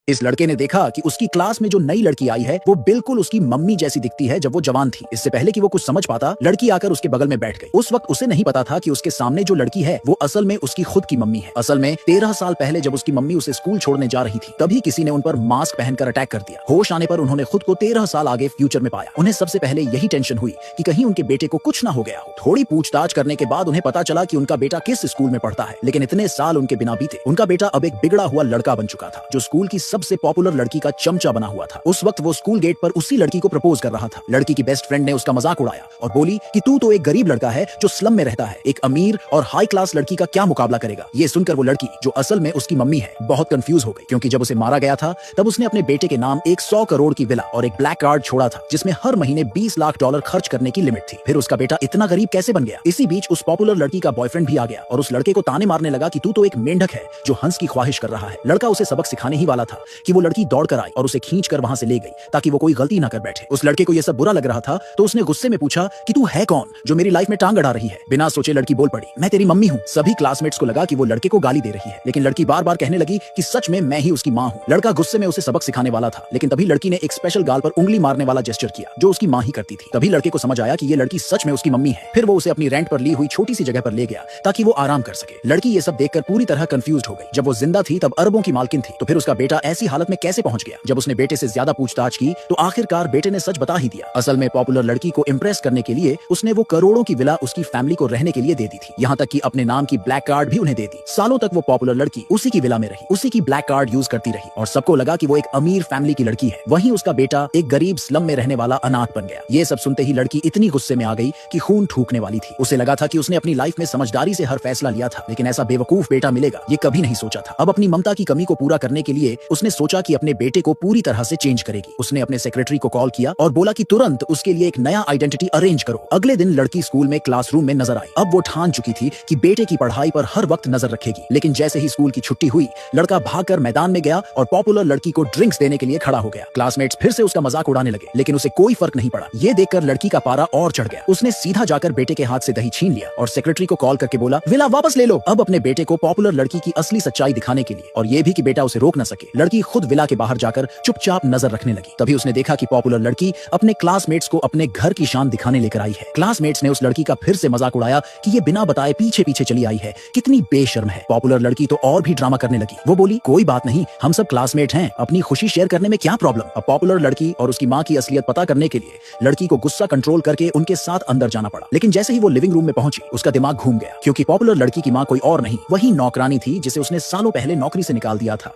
इस लड़के ने देखा कि उसकी क्लास में जो नई लड़की आई है वो बिल्कुल उसकी मम्मी जैसी दिखती है जब वो जवान थी। इससे पहले कि वो कुछ समझ पाता, लड़की आकर उसके बगल में बैठ गई। उस वक्त उसे नहीं पता था कि उसके सामने जो लड़की है वो असल में उसकी खुद की मम्मी है। असल में 13 साल पहले जब उसकी मम्मी उसे स्कूल छोड़ने जा रही थी, तभी किसी ने उन पर मास्क पहनकर अटैक कर दिया। होश आने पर उन्होंने खुद को 13 साल आगे फ्यूचर में पाया। उन्हें सबसे पहले यही टेंशन हुई कि कहीं उनके बेटे को कुछ ना हो गया हो। थोड़ी पूछताछ करने के बाद उन्हें पता चला कि उनका बेटा किस स्कूल में पढ़ता है, लेकिन इतने साल उनके बिना बीते उनका बेटा अब एक बिगड़ा हुआ लड़का बन चुका था, जो स्कूल की सबसे पॉपुलर लड़की का चमचा बना हुआ था। उस वक्त वो स्कूल गेट पर उसी लड़की को प्रपोज कर रहा था। लड़की की बेस्ट फ्रेंड ने उसका मजाक उड़ाया और बोली कि तू तो एक गरीब लड़का है जो स्लम में रहता है, एक अमीर और हाई क्लास लड़की का क्या मुकाबला करेगा। ये सुनकर वो लड़की, जो असल में उसकी मम्मी है, बहुत कंफ्यूज हो गई, क्योंकि जब उसे मारा गया था तब उसने अपने बेटे के नाम एक 100 करोड़ की विला और एक ब्लैक कार्ड छोड़ा था, जिसमें हर महीने 20 लाख डॉलर खर्च करने की लिमिट थी। फिर उसका बेटा इतना गरीब कैसे बन गया। इसी बीच उस पॉपुलर लड़की का बॉयफ्रेंड भी आ गया और उस लड़के को ताने मारने लगा कि तू तो एक मेंढक है जो हंस की ख्वाहिश कर रहा है। लड़का उसे सबक सिखाने ही वाला था कि वो लड़की दौड़ कर आई और उसे खींच कर वहां से ले गई ताकि वो कोई गलती ना कर बैठे। उस लड़के को यह सब बुरा लग रहा था तो उसने गुस्से में पूछा कि तू है कौन जो मेरी लाइफ में टांग अड़ा रही है। बिना सोचे लड़की बोल पड़ी, मैं तेरी मम्मी हूँ। सभी क्लासमेट्स को लगा कि वो लड़के को गाली दे रही है, लेकिन लड़की बार बार कहने लगी कि सच में मैं ही उसकी माँ हूँ। लड़का गुस्से में उसे सबक सिखाने वाला था, लेकिन तभी लड़की ने एक स्पेशल गाल पर उंगली मारने वाला जेस्चर किया जो उसकी माँ ही करती थी। तभी लड़के को समझ आया कि ये लड़की सच में उसकी मम्मी है। फिर वो उसे अपनी रेंट पर ली हुई छोटी सी जगह पर ले गया ताकि वो आराम कर सके। लड़की ये सब देखकर पूरी तरह कंफ्यूज हो गई। जब वो जिंदा थी तब अरबों की मालकिन थी, तो फिर उसका बेटा ऐसी हालत में कैसे पहुंच गया। जब उसने बेटे से ज्यादा पूछताछ की तो आखिरकार बेटे ने सच बता ही दिया। असल में पॉपुलर लड़की को इम्प्रेस करने के लिए उसने वो करोड़ों की विला उसकी फैमिली को रहने के लिए दे दी थी। यहाँ तक कि अपने नाम की ब्लैक कार्ड भी उन्हें दे दी। सालों तक वो पॉपुलर लड़की उसी की विला में रही, उसी की ब्लैक कार्ड यूज करती रही और सबको लगा कि वो एक अमीर फैमिली की लड़की है। वहीं उसका बेटा एक गरीब स्लम में रहने वाला अनाथ बन गया। ये सब सुनते ही लड़की इतनी गुस्से में आ गई कि खून थूकने वाली थी। उसे लगा था कि उसने अपनी लाइफ में समझदारी से हर फैसला लिया था, लेकिन ऐसा बेवकूफ बेटा मिलेगा ये कभी नहीं सोचा था। अब अपनी ममता की कमी को पूरा करने के लिए उसने सोचा कि अपने बेटे को पूरी तरह से चेंज करेगी। उसने अपने सेक्रेटरी को कॉल किया और बोला कि तुरंत उसके लिए एक नया आइडेंटिटी अरेंज करो। अगले दिन लड़की स्कूल में क्लासरूम में नजर आई। अब वो ठान चुकी थी कि बेटे की पढ़ाई पर हर वक्त नजर रखेगी। लेकिन जैसे ही स्कूल की छुट्टी हुई, लड़का भागकर मैदान में गया और पॉपुलर लड़की को ड्रिंक्स देने के लिए खड़ा हो गया। क्लासमेट्स फिर से उसका मजाक उड़ाने लगे, लेकिन उसे कोई फर्क नहीं पड़ा। ये देखकर लड़की का पारा और चढ़ गया। उसने सीधा जाकर बेटे के हाथ से दही छीन लिया और सेक्रेटरी को कॉल करके बोला, विला वापस ले लो। अब अपने बेटे को पॉपुलर लड़की की असली सच्चाई दिखाने के लिए, और ये भी कि बेटा उसे रोक न सके, लड़की खुद विला के बाहर जाकर चुपचाप नजर रखने लगी। तभी उसने देखा कि पॉपुलर लड़की अपने क्लासमेट्स को अपने घर की शान दिखाने लेकर आई है। क्लासमेट्स ने उस लड़की का फिर से मजाक उड़ाया कि ये बिना बताए पीछे पीछे चली आई है, कितनी बेशर्म है। पॉपुलर लड़की तो और भी ड्रामा करने लगी। वो बोली, कोई बात नहीं, हम सब क्लासमेट हैं, अपनी खुशी शेयर करने में क्या प्रॉब्लम। अब पॉपुलर लड़की और उसकी माँ की असलियत पता करने के लिए लड़की को गुस्सा कंट्रोल करके उनके साथ अंदर जाना पड़ा। लेकिन जैसे ही वो लिविंग रूम में पहुंची, उसका दिमाग घूम गया, क्योंकि पॉपुलर लड़की की माँ कोई और नहीं, वही नौकरानी थी जिसे उसने सालों पहले नौकरी से निकाल दिया था।